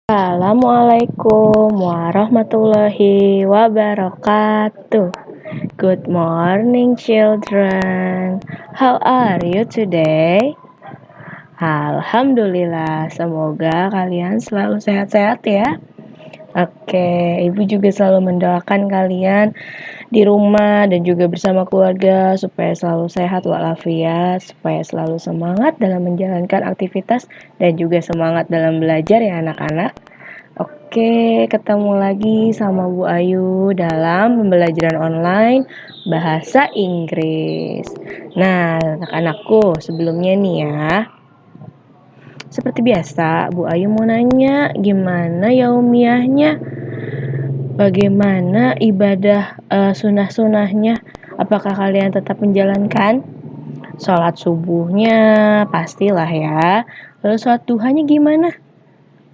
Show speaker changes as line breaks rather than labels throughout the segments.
Assalamualaikum warahmatullahi wabarakatuh. Good morning, children. How are you today? Alhamdulillah, semoga kalian selalu sehat-sehat ya. Oke, Ibu juga selalu mendoakan kalian di rumah dan juga bersama keluarga supaya selalu sehat walafiat, supaya selalu semangat dalam menjalankan aktivitas dan juga semangat dalam belajar ya anak-anak. Oke, ketemu lagi sama Bu Ayu dalam pembelajaran online bahasa Inggris. Nah, anak-anakku, sebelumnya nih ya, seperti biasa, Bu Ayu mau nanya gimana yaumiyahnya, bagaimana ibadah sunah-sunahnya, apakah kalian tetap menjalankan? Sholat subuhnya pastilah ya, lalu sholat duhanya gimana?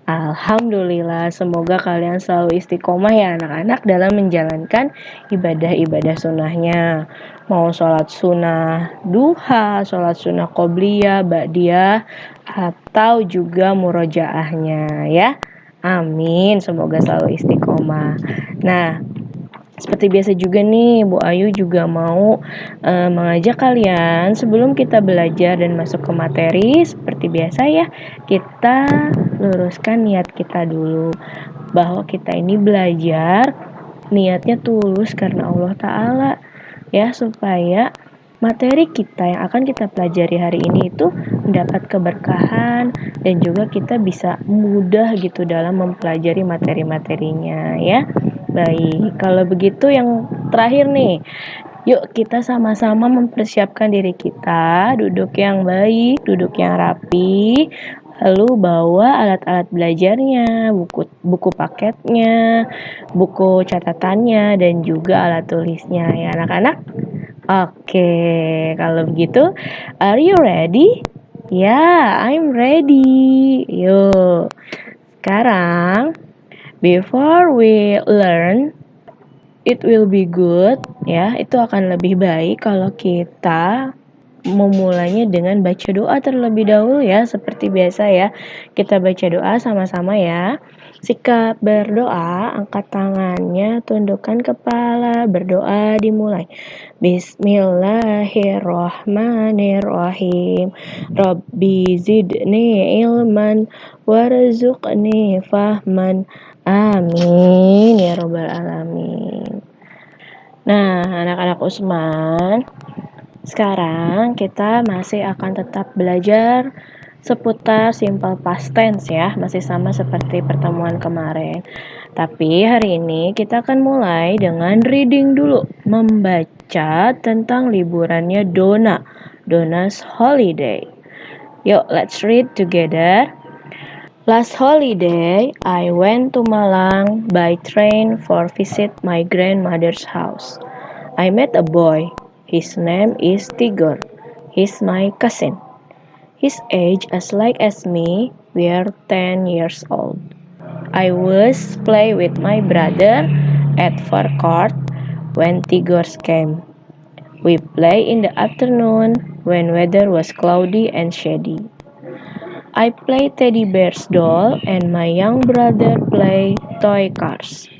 Alhamdulillah, semoga kalian selalu istiqomah ya anak-anak dalam menjalankan ibadah-ibadah sunnahnya. Mau sholat sunnah duha, sholat sunnah qobliyah, ba'diyah, atau juga murojaahnya ya. Amin, semoga selalu istiqomah. Nah, seperti biasa juga nih, Bu Ayu juga mau mengajak kalian sebelum kita belajar dan masuk ke materi, seperti biasa ya, kita luruskan niat kita dulu. Bahwa kita ini belajar, niatnya tulus karena Allah Ta'ala. Ya, supaya materi kita yang akan kita pelajari hari ini itu mendapat keberkahan dan juga kita bisa mudah gitu dalam mempelajari materi-materinya ya. Baik, kalau begitu yang terakhir nih, yuk kita sama-sama mempersiapkan diri kita, duduk yang baik, duduk yang rapi, lalu bawa alat-alat belajarnya, buku paketnya, buku catatannya, dan juga alat tulisnya ya anak-anak. Oke, kalau begitu, are you ready? Ya, I'm ready. Yuk, sekarang before we learn, it will be good ya, itu akan lebih baik kalau kita memulainya dengan baca doa terlebih dahulu ya, seperti biasa ya. Kita baca doa sama-sama ya. Sikap berdoa, angkat tangannya, tundukkan kepala, berdoa dimulai. Bismillahirrahmanirrahim. Rabbi zidni ilman warzuqni fahman. Amin ya robbal alamin. Nah, anak-anak Usman, sekarang kita masih akan tetap belajar seputar simple past tense ya, masih sama seperti pertemuan kemarin. Tapi hari ini kita akan mulai dengan reading dulu, membaca tentang liburannya Donna, Donna's holiday. Yuk, let's read together. Last holiday, I went to Malang by train for visit my grandmother's house. I met a boy. His name is Tigor. He's my cousin. His age as like as me. We are 10 years old. I was play with my brother at forecourt when Tigor came. We play in the afternoon when weather was cloudy and shady. I play teddy bear's doll and my young brother play toy cars.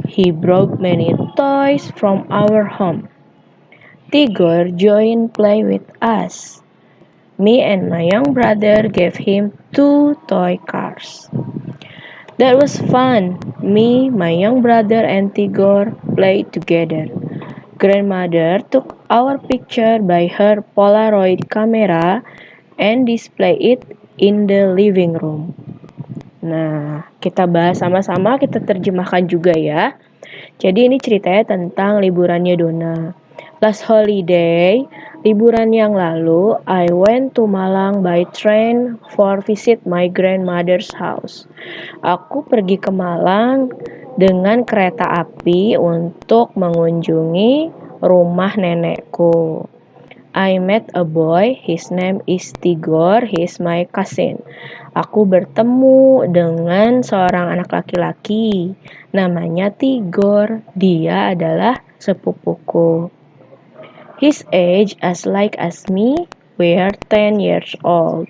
He brought many toys from our home. Tigor joined play with us. Me and my young brother gave him 2 toy cars. That was fun. Me, my young brother and Tigor played together. Grandmother took our picture by her Polaroid camera and displayed it in the living room. Nah, kita bahas sama-sama, kita terjemahkan juga ya. Jadi ini ceritanya tentang liburannya Donna. Last holiday, liburan yang lalu, I went to Malang by train for visit my grandmother's house. Aku pergi ke Malang dengan kereta api untuk mengunjungi rumah nenekku. I met a boy, his name is Tigor, he is my cousin. Aku bertemu dengan seorang anak laki-laki, namanya Tigor, dia adalah sepupuku. His age as like as me, we are 10 years old.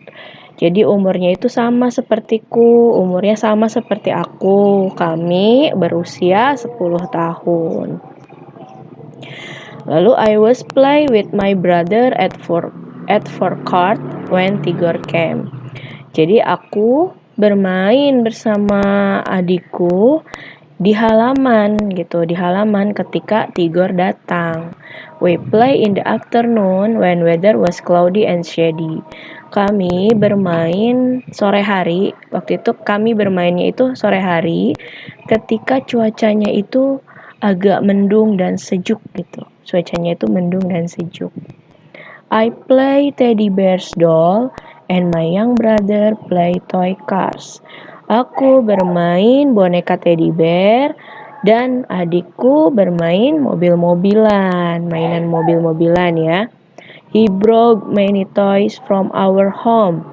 Jadi umurnya itu sama sepertiku, umurnya sama seperti aku. Kami berusia 10 tahun. Lalu I was play with my brother at forecourt when Tigor came. Jadi aku bermain bersama adikku di halaman ketika Tigor datang. We play in the afternoon when weather was cloudy and shady. Kami bermain sore hari. Waktu itu kami bermainnya itu sore hari ketika cuacanya itu agak mendung dan sejuk gitu. Cuacanya itu mendung dan sejuk. I play teddy bear's doll and my young brother play toy cars. Aku bermain boneka teddy bear dan adikku bermain mobil-mobilan, mainan mobil-mobilan ya. He brought many toys from our home.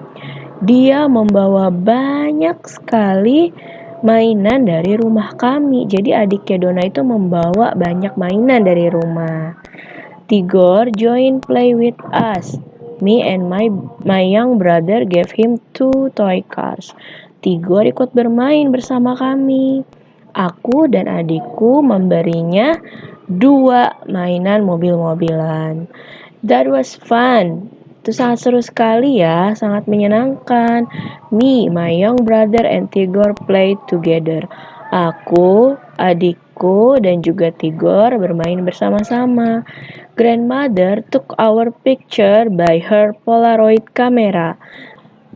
Dia membawa banyak sekali mainan dari rumah kami. Jadi adiknya Dona itu membawa banyak mainan dari rumah. Tigor join play with us. Me and my young brother gave him 2 toy cars. Tigor ikut bermain bersama kami. Aku dan adikku memberinya 2 mainan mobil-mobilan. That was fun. Itu sangat seru sekali ya, sangat menyenangkan. Me, my young brother and Tigor played together. Aku, adikku, dan juga Tigor bermain bersama-sama. Grandmother took our picture by her Polaroid camera.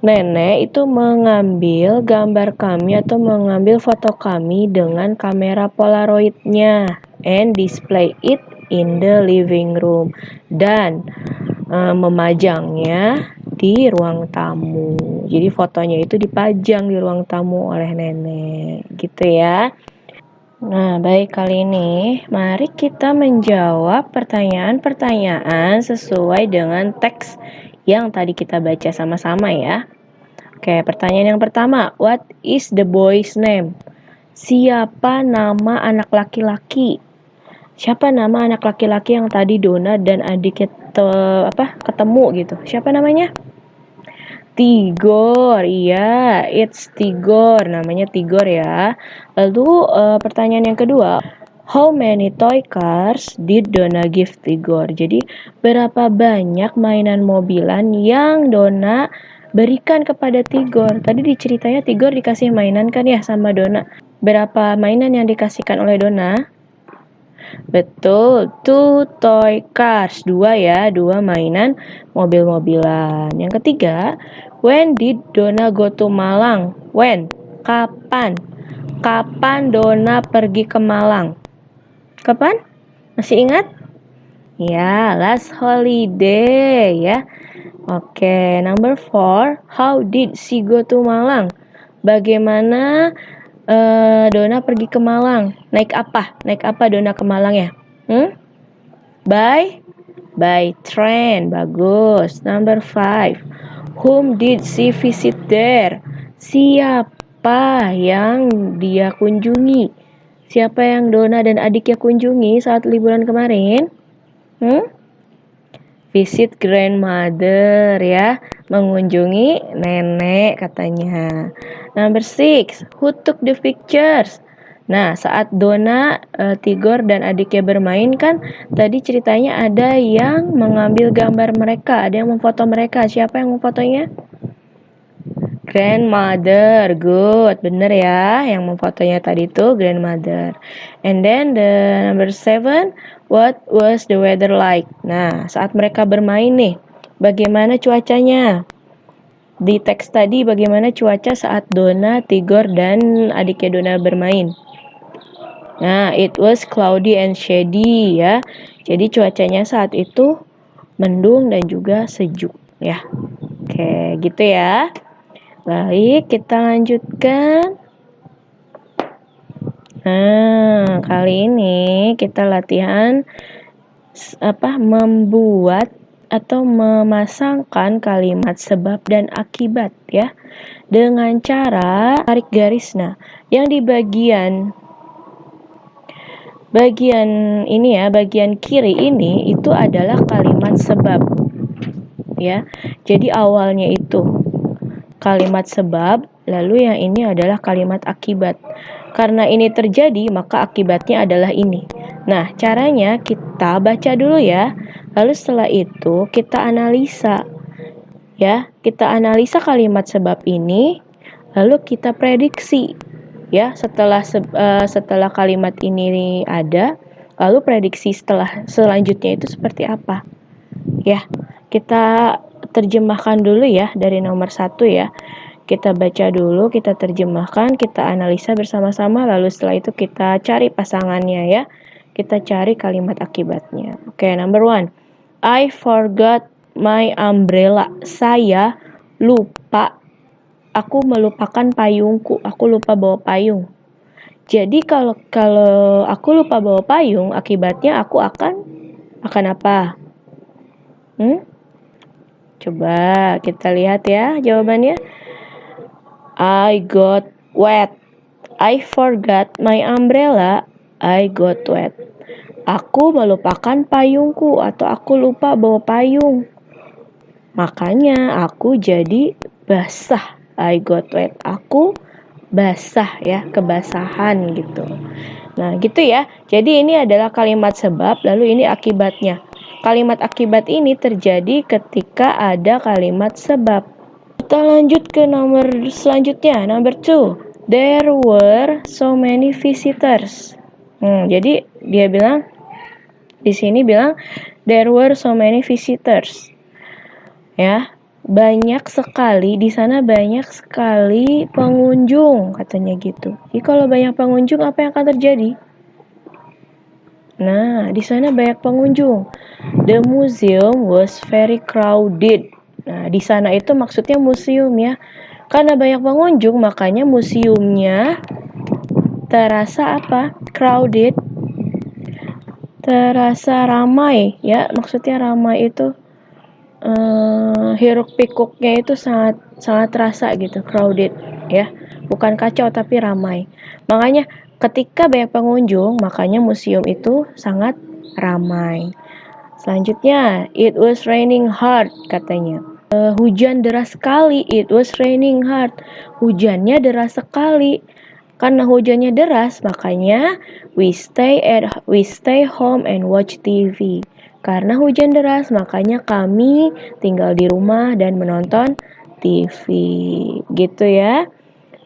Nenek itu mengambil gambar kami atau mengambil foto kami dengan kamera Polaroidnya and display it in the living room dan memajangnya di ruang tamu. Jadi fotonya itu dipajang di ruang tamu oleh nenek, gitu ya. Nah, baik, kali ini mari kita menjawab pertanyaan-pertanyaan sesuai dengan teks yang tadi kita baca sama-sama ya. Oke, pertanyaan yang pertama, what is the boy's name? Siapa nama anak laki-laki? Siapa nama anak laki-laki yang tadi Dona dan adiknya ketemu gitu? Siapa namanya? Tigor. Iya, it's Tigor. Namanya Tigor ya. Lalu pertanyaan yang kedua, how many toy cars did Dona give Tigor? Jadi berapa banyak mainan mobilan yang Dona berikan kepada Tigor? Tadi diceritanya Tigor dikasih mainan kan ya sama Dona. Berapa mainan yang dikasihkan oleh Dona? Betul, 2 toy cars, 2 ya, 2 mainan mobil-mobilan. Yang ketiga, when did Dona go to Malang? When? Kapan? Kapan Dona pergi ke Malang? Kapan? Masih ingat? Ya, last holiday ya. Oke, number 4, how did she go to Malang? Bagaimana Dona pergi ke Malang? Naik apa? Naik apa Dona ke Malang ya? By train. Bagus. Number 5. Whom did she visit there? Siapa yang dia kunjungi? Siapa yang Dona dan adiknya kunjungi saat liburan kemarin? Visit grandmother ya, mengunjungi nenek katanya. Number 6, who took the pictures? Nah, saat Dona, Tigor dan adiknya bermain kan tadi ceritanya ada yang mengambil gambar mereka, ada yang memfoto mereka. Siapa yang memfotonya? Grandmother, good, bener ya, yang memfotonya tadi itu grandmother. And then the number 7, what was the weather like? Nah, saat mereka bermain nih, bagaimana cuacanya? Di teks tadi bagaimana cuaca saat Dona, Tigor, dan adiknya Dona bermain? Nah, it was cloudy and shady ya. Jadi cuacanya saat itu mendung dan juga sejuk ya. Oke, gitu ya. Baik, kita lanjutkan. Nah, kali ini kita latihan membuat atau memasangkan kalimat sebab dan akibat ya. Dengan cara tarik garis. Nah, yang di bagian ini ya, bagian kiri ini itu adalah kalimat sebab. Ya. Jadi awalnya itu kalimat sebab, lalu yang ini adalah kalimat akibat. Karena ini terjadi, maka akibatnya adalah ini. Nah, caranya kita baca dulu ya. Lalu setelah itu kita analisa. Ya, kita analisa kalimat sebab ini, lalu kita prediksi. Ya, setelah kalimat ini ada, lalu prediksi selanjutnya itu seperti apa? Ya, kita terjemahkan dulu ya dari nomor 1 ya. Kita baca dulu, kita terjemahkan, kita analisa bersama-sama, lalu setelah itu kita cari pasangannya ya. Kita cari kalimat akibatnya. Oke, number 1. I forgot my umbrella. Saya lupa. Aku melupakan payungku. Aku lupa bawa payung. Jadi kalau aku lupa bawa payung, akibatnya aku akan apa? Coba kita lihat ya jawabannya. I got wet. I forgot my umbrella. I got wet. Aku melupakan payungku atau aku lupa bawa payung. Makanya aku jadi basah. I got wet. Aku basah ya, kebasahan gitu. Nah, gitu ya. Jadi ini adalah kalimat sebab, lalu ini akibatnya. Kalimat akibat ini terjadi ketika ada kalimat sebab. Kita lanjut ke nomor selanjutnya, number 2. There were so many visitors. Jadi dia bilang di sini bilang there were so many visitors. Ya, banyak sekali di sana, banyak sekali pengunjung katanya gitu. Jadi kalau banyak pengunjung apa yang akan terjadi? Nah, di sana banyak pengunjung. The museum was very crowded. Nah, di sana itu maksudnya museum ya. Karena banyak pengunjung, makanya museumnya terasa apa? Crowded. Terasa ramai ya. Maksudnya ramai itu hiruk pikuknya itu sangat terasa gitu, crowded ya. Bukan kacau tapi ramai. Makanya ketika banyak pengunjung, makanya museum itu sangat ramai. Selanjutnya, it was raining hard katanya. Hujan deras sekali. It was raining hard. Hujannya deras sekali. Karena hujannya deras, makanya we stay home and watch TV. Karena hujan deras, makanya kami tinggal di rumah dan menonton TV. Gitu ya.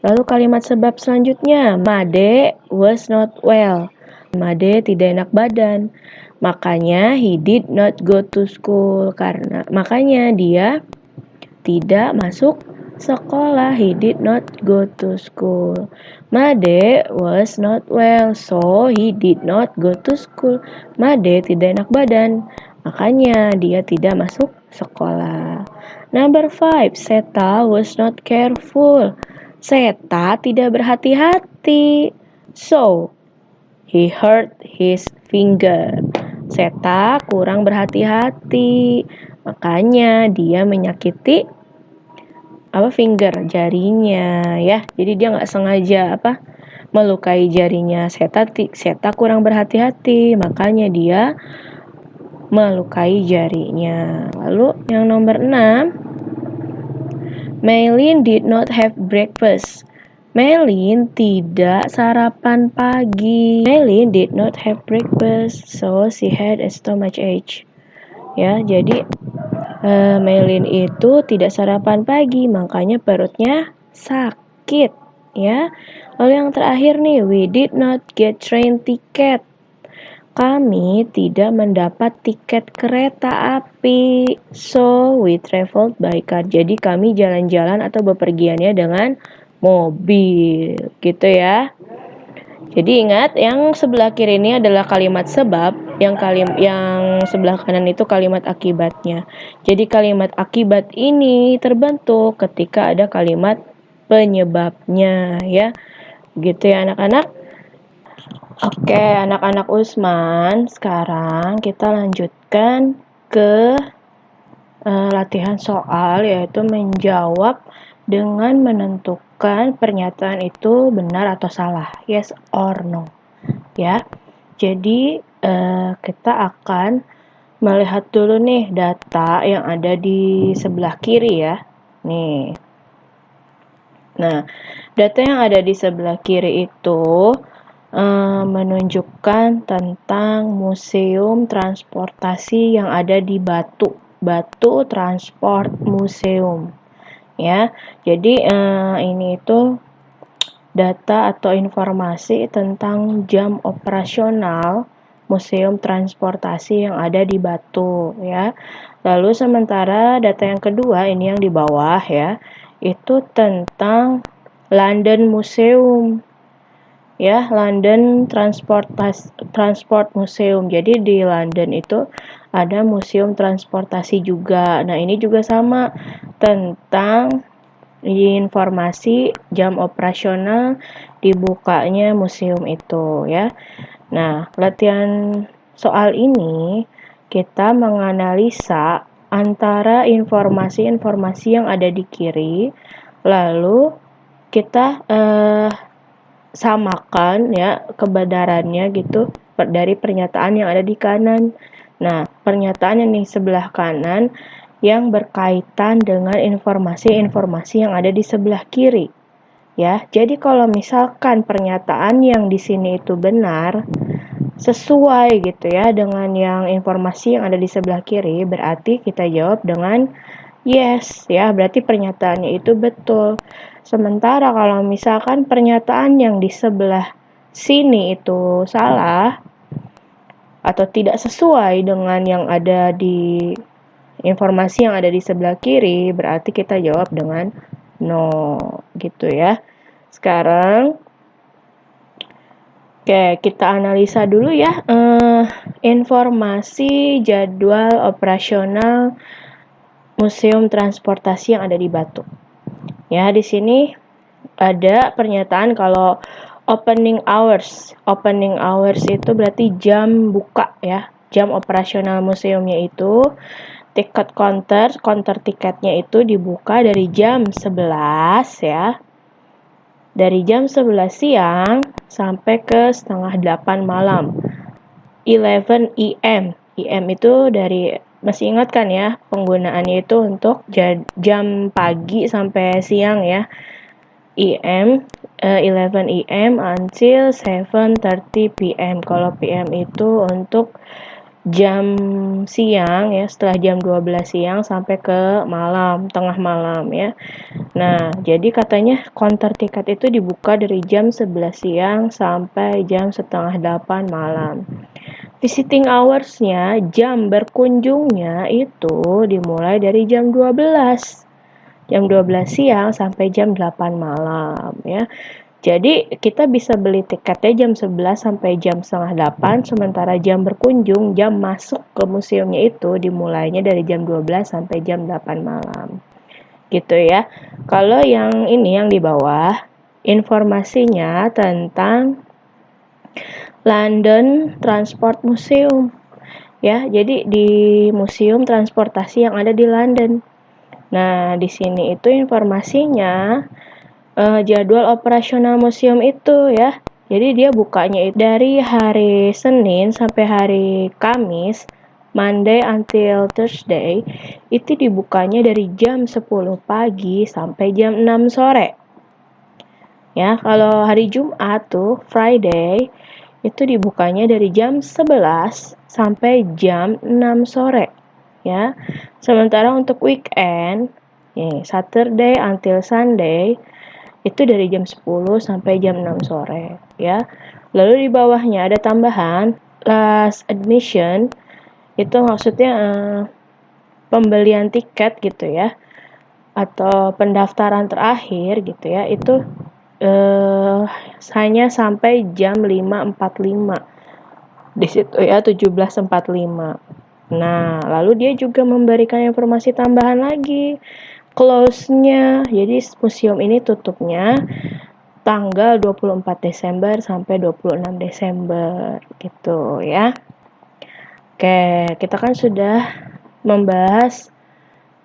Lalu kalimat sebab selanjutnya, Made was not well. Made tidak enak badan. Makanya he did not go to school. Makanya dia tidak masuk sekolah. He did not go to school. Made was not well, so he did not go to school. Made tidak enak badan, makanya dia tidak masuk sekolah. Number 5. Seta was not careful. Seta tidak berhati-hati, so he hurt his finger. Seta kurang berhati-hati, makanya dia menyakiti finger, jarinya ya. Jadi dia nggak sengaja melukai jarinya. Seta kurang berhati-hati, makanya dia melukai jarinya. Lalu yang nomor 6, Maylin did not have breakfast. Maylin tidak sarapan pagi. Maylin did not have breakfast, so she had a stomachache. Ya, jadi Maylin itu tidak sarapan pagi, makanya perutnya sakit. Ya. Lalu yang terakhir nih, we did not get train ticket. Kami tidak mendapat tiket kereta api. So we traveled by car. Jadi kami jalan-jalan atau bepergiannya dengan mobil, gitu ya. Jadi ingat, yang sebelah kiri ini adalah kalimat sebab, yang sebelah kanan itu kalimat akibatnya. Jadi kalimat akibat ini terbentuk ketika ada kalimat penyebabnya ya. Gitu ya anak-anak. Oke, anak-anak Usman, sekarang kita lanjutkan ke latihan soal, yaitu menjawab dengan menentukan pernyataan itu benar atau salah, yes or no. Ya. Jadi kita akan melihat dulu nih data yang ada di sebelah kiri ya. Nih. Nah, data yang ada di sebelah kiri itu menunjukkan tentang Museum Transportasi yang ada di Batu. Batu Transport Museum. Ya, jadi ini itu data atau informasi tentang jam operasional Museum Transportasi yang ada di Batu, ya. Lalu sementara data yang kedua ini yang di bawah, ya, itu tentang London Museum, ya, London Transport Museum. Jadi di London itu ada museum transportasi juga. Nah, ini juga sama tentang informasi jam operasional dibukanya museum itu, ya. Nah, latihan soal ini kita menganalisa antara informasi-informasi yang ada di kiri, lalu kita samakan, ya, kebenarannya gitu dari pernyataan yang ada di kanan. Nah, pernyataan yang di sebelah kanan yang berkaitan dengan informasi-informasi yang ada di sebelah kiri. Ya, jadi kalau misalkan pernyataan yang di sini itu benar, sesuai gitu ya dengan yang informasi yang ada di sebelah kiri, berarti kita jawab dengan yes, ya, berarti pernyataannya itu betul. Sementara kalau misalkan pernyataan yang di sebelah sini itu salah atau tidak sesuai dengan yang ada di informasi yang ada di sebelah kiri, berarti kita jawab dengan no, gitu ya. Sekarang, oke, kita analisa dulu ya informasi jadwal operasional Museum Transportasi yang ada di Batu. Ya, di sini ada pernyataan kalau opening hours. Opening hours itu berarti jam buka ya. Jam operasional museumnya itu tiket counter tiketnya itu dibuka dari jam 11 ya. Dari jam 11 siang sampai ke setengah 8 malam. 11 EM. EM itu dari, masih ingat kan ya, penggunaannya itu untuk jam pagi sampai siang ya. EM 11 EM until 7:30 PM. Kalau PM itu untuk jam siang ya, setelah jam 12 siang sampai ke malam, tengah malam ya. Nah, jadi katanya counter tiket itu dibuka dari jam 11 siang sampai jam setengah 8 malam. Visiting hours-nya, jam berkunjungnya itu dimulai dari jam 12. Jam 12 siang sampai jam 8 malam ya. Jadi kita bisa beli tiketnya jam 11 sampai jam setengah 8, sementara jam berkunjung, jam masuk ke museumnya itu dimulainya dari jam 12 sampai jam 8 malam. Gitu ya. Kalau yang ini yang di bawah, informasinya tentang London Transport Museum. Ya, jadi di museum transportasi yang ada di London. Nah, di sini itu informasinya jadwal operasional museum itu ya. Jadi dia bukanya dari hari Senin sampai hari Kamis, Monday until Thursday, itu dibukanya dari jam 10 pagi sampai jam 6 sore. Ya, kalau hari Jumat tuh, Friday, itu dibukanya dari jam 11 sampai jam 6 sore. Ya. Sementara untuk weekend, Saturday until Sunday, itu dari jam 10 sampai jam 6 sore ya. Lalu di bawahnya ada tambahan last admission, itu maksudnya pembelian tiket gitu ya, atau pendaftaran terakhir gitu ya, itu hanya sampai jam 5.45 di situ ya, 17.45. Nah, lalu dia juga memberikan informasi tambahan lagi, close-nya. Jadi museum ini tutupnya tanggal 24 Desember sampai 26 Desember gitu ya. Oke, kita kan sudah membahas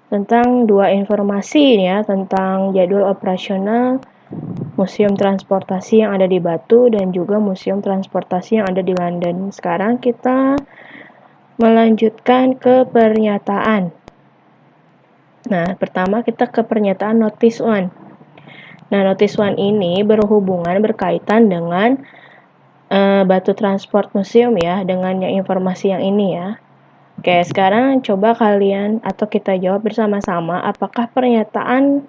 tentang dua informasi ya, tentang jadwal operasional Museum Transportasi yang ada di Batu dan juga Museum Transportasi yang ada di London. Sekarang kita melanjutkan ke pernyataan. Nah, pertama kita ke pernyataan notice 1. Nah, notice 1 ini berkaitan dengan batu transport museum ya, dengan informasi yang ini ya. Oke, sekarang coba kalian atau kita jawab bersama-sama apakah pernyataan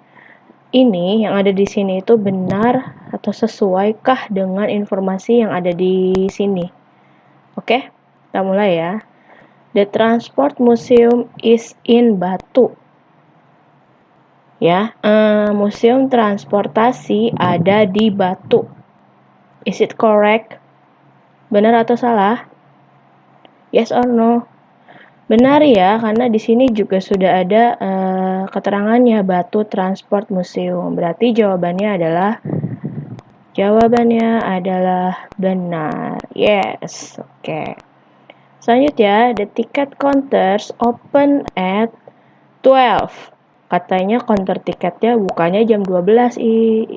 ini yang ada di sini itu benar atau sesuaikah dengan informasi yang ada di sini. Oke, kita mulai ya. The Transport Museum is in Batu. Ya, museum transportasi ada di Batu. Is it correct? Benar atau salah? Yes or no? Benar ya, karena di sini juga sudah ada keterangannya Batu Transport Museum. Berarti jawabannya adalah benar. Yes, oke. Selanjutnya, the ticket counters open at 12. Katanya counter tiketnya bukanya jam 12.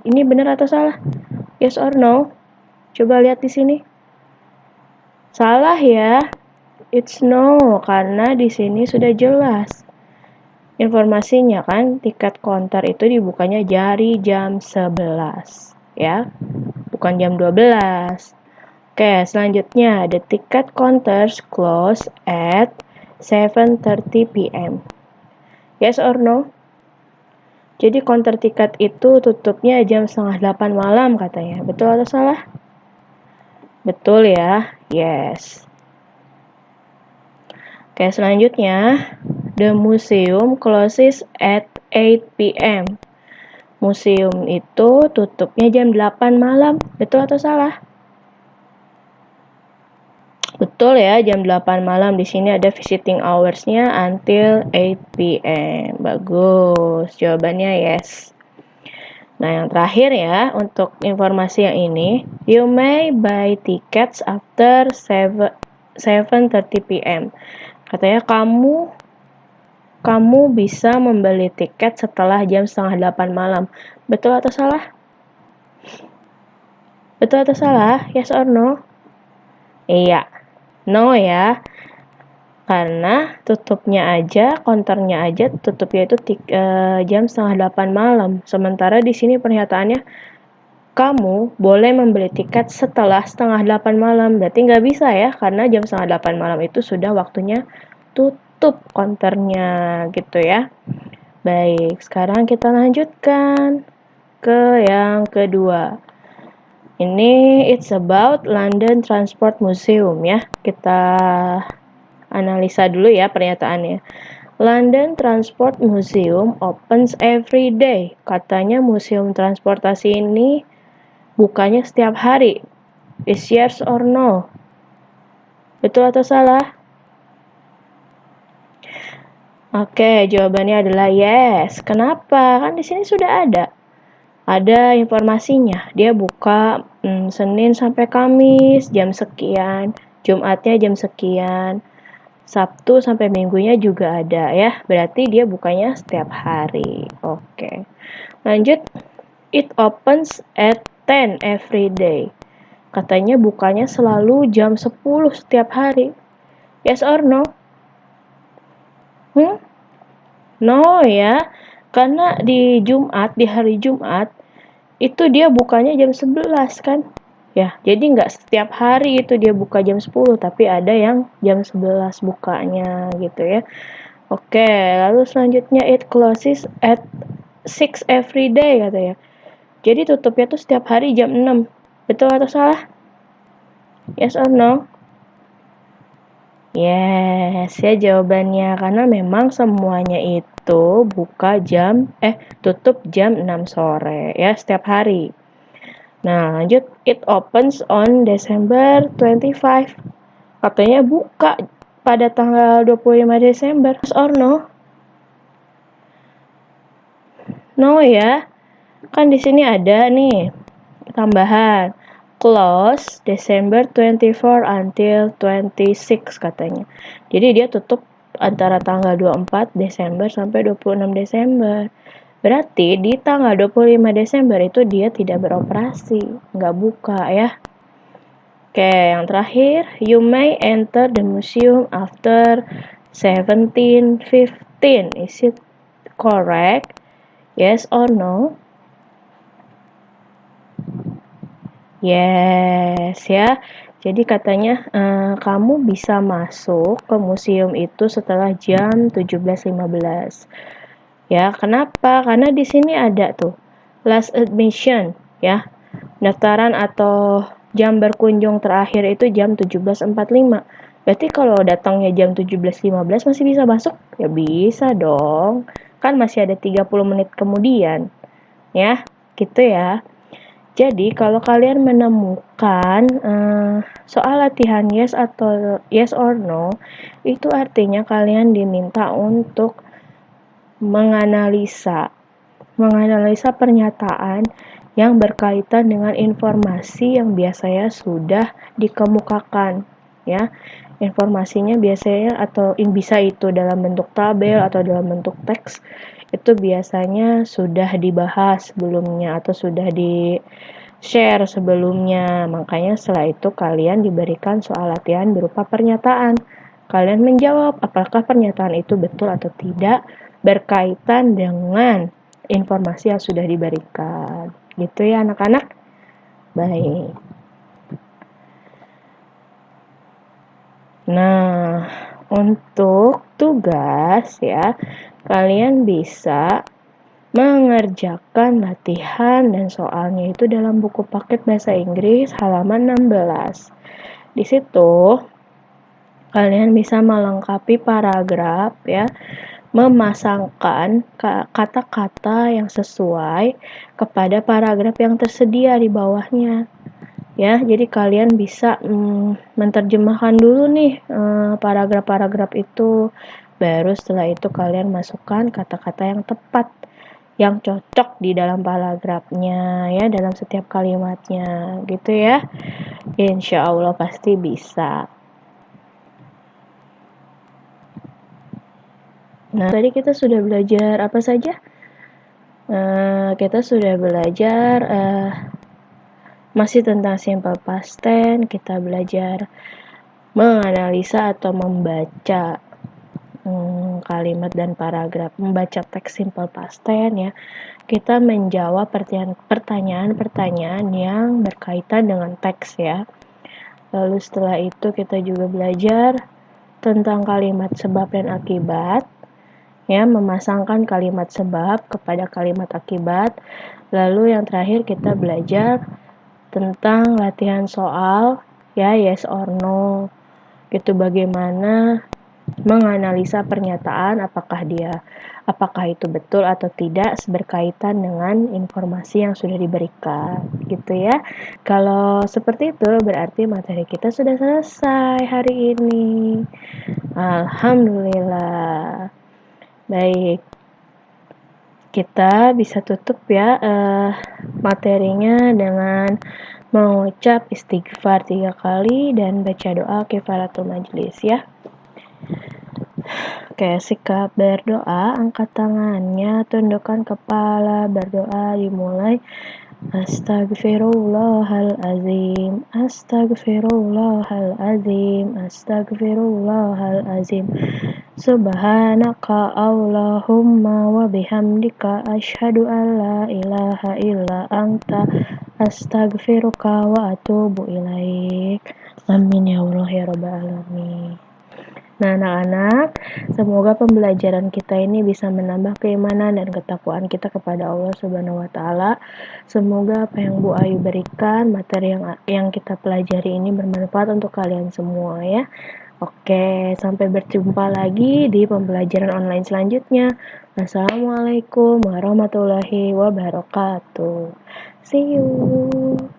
Ini benar atau salah? Yes or no? Coba lihat di sini. Salah ya. It's no, karena di sini sudah jelas informasinya kan, tiket counter itu dibukanya dari jam 11 ya, bukan jam 12. Oke, selanjutnya the ticket counters close at 7:30 p.m. Yes or no? Jadi counter tiket itu tutupnya jam 7:30 malam katanya. Betul atau salah? Betul ya. Yes. Oke, selanjutnya the museum closes at 8 p.m. Museum itu tutupnya jam 8 malam. Betul atau salah? Betul ya, jam 8 malam. Di sini ada visiting hours-nya until 8 p.m. Bagus. Jawabannya yes. Nah, yang terakhir ya, untuk informasi yang ini, you may buy tickets after 7:30 p.m. Katanya kamu bisa membeli tiket setelah jam 7:30 malam. Betul atau salah? Betul atau salah? Yes or no? Iya. No ya. Karena counternya aja tutupnya itu jam 7:30 malam. Sementara di sini pernyataannya kamu boleh membeli tiket setelah 7:30 malam. Berarti nggak bisa ya, karena jam 7:30 malam itu sudah waktunya tutup counternya gitu ya. Baik, sekarang kita lanjutkan ke yang kedua. Ini it's about London Transport Museum ya. Kita analisa dulu ya pernyataannya. London Transport Museum opens every day. Katanya museum transportasi ini bukanya setiap hari. Is yes or no? Betul atau salah? Oke, jawabannya adalah yes. Kenapa? Kan di sini sudah ada informasinya. Dia buka Senin sampai Kamis jam sekian, Jumatnya jam sekian, Sabtu sampai Minggunya juga ada ya. Berarti dia bukanya setiap hari. Oke. Lanjut. It opens at 10 every day. Katanya bukanya selalu jam 10 setiap hari. Yes or no? No ya. Karena di hari Jumat itu dia bukanya jam 11 kan? Ya, jadi nggak setiap hari itu dia buka jam 10, tapi ada yang jam 11 bukanya gitu ya. Oke, lalu selanjutnya it closes at 6 every day katanya. Jadi tutupnya tuh setiap hari jam 6. Betul atau salah? Yes or no? Yes, ya jawabannya, karena memang semuanya itu tutup jam 6 sore ya setiap hari. Nah, lanjut, it opens on December 25. Katanya buka pada tanggal 25 Desember. Yes or no? No ya. Kan di sini ada nih tambahan. Close December 24 until 26 katanya. Jadi dia tutup antara tanggal 24 Desember sampai 26 Desember. Berarti di tanggal 25 Desember itu dia tidak beroperasi, nggak buka ya. Oke, yang terakhir, you may enter the museum after 17:15. Is it correct? Yes or no? Yes, ya. Jadi katanya kamu bisa masuk ke museum itu setelah jam 17.15. Ya, kenapa? Karena di sini ada tuh last admission, ya. Daftaran atau jam berkunjung terakhir itu jam 17.45. Berarti kalau datangnya jam 17.15 masih bisa masuk? Ya bisa dong. Kan masih ada 30 menit kemudian. Ya, gitu ya. Jadi kalau kalian menemukan soal latihan yes atau yes or no, itu artinya kalian diminta untuk menganalisa pernyataan yang berkaitan dengan informasi yang biasanya sudah dikemukakan, ya. Informasinya biasanya atau bisa itu dalam bentuk tabel atau dalam bentuk teks, itu biasanya sudah dibahas sebelumnya atau sudah di-share sebelumnya. Makanya setelah itu kalian diberikan soal latihan berupa pernyataan. Kalian menjawab apakah pernyataan itu betul atau tidak berkaitan dengan informasi yang sudah diberikan. Gitu ya anak-anak? Baik. Nah, untuk tugas ya, kalian bisa mengerjakan latihan dan soalnya itu dalam buku paket bahasa Inggris halaman 16. Di situ kalian bisa melengkapi paragraf ya, memasangkan kata-kata yang sesuai kepada paragraf yang tersedia di bawahnya. Ya, jadi kalian bisa menerjemahkan dulu nih paragraf-paragraf itu. Baru setelah itu kalian masukkan kata-kata yang tepat, yang cocok di dalam paragrafnya ya, dalam setiap kalimatnya gitu ya. Insya Allah pasti bisa. Nah, tadi kita sudah belajar apa saja? Kita sudah belajar masih tentang simple past tense. Kita belajar menganalisa atau membaca kalimat dan paragraf, membaca teks simple past tense ya. Kita menjawab pertanyaan-pertanyaan yang berkaitan dengan teks ya. Lalu setelah itu kita juga belajar tentang kalimat sebab dan akibat. Ya, memasangkan kalimat sebab kepada kalimat akibat. Lalu yang terakhir kita belajar tentang latihan soal ya, yes or no. Gitu, bagaimana menganalisa pernyataan apakah itu betul atau tidak berkaitan dengan informasi yang sudah diberikan gitu ya. Kalau seperti itu berarti materi kita sudah selesai hari ini. Alhamdulillah. Baik, kita bisa tutup ya materinya dengan mengucap istighfar 3 kali dan baca doa kifaratul majlis ya. Oke, sikap berdoa, angkat tangannya, tundukkan kepala, berdoa dimulai. Astagfirullahalazim, astagfirullahalazim, astagfirullahalazim. Subhanaka Allahumma wa bihamdika asyhadu an la ilaha illa anta astaghfiruka wa atubu ilaik. Amin ya Allah ya rabbal alamin. Nah, anak-anak, semoga pembelajaran kita ini bisa menambah keimanan dan ketakwaan kita kepada Allah Subhanahu wa taala. Semoga apa yang Bu Ayu berikan, materi yang kita pelajari ini bermanfaat untuk kalian semua ya. Oke, sampai berjumpa lagi di pembelajaran online selanjutnya. Wassalamualaikum warahmatullahi wabarakatuh. See you.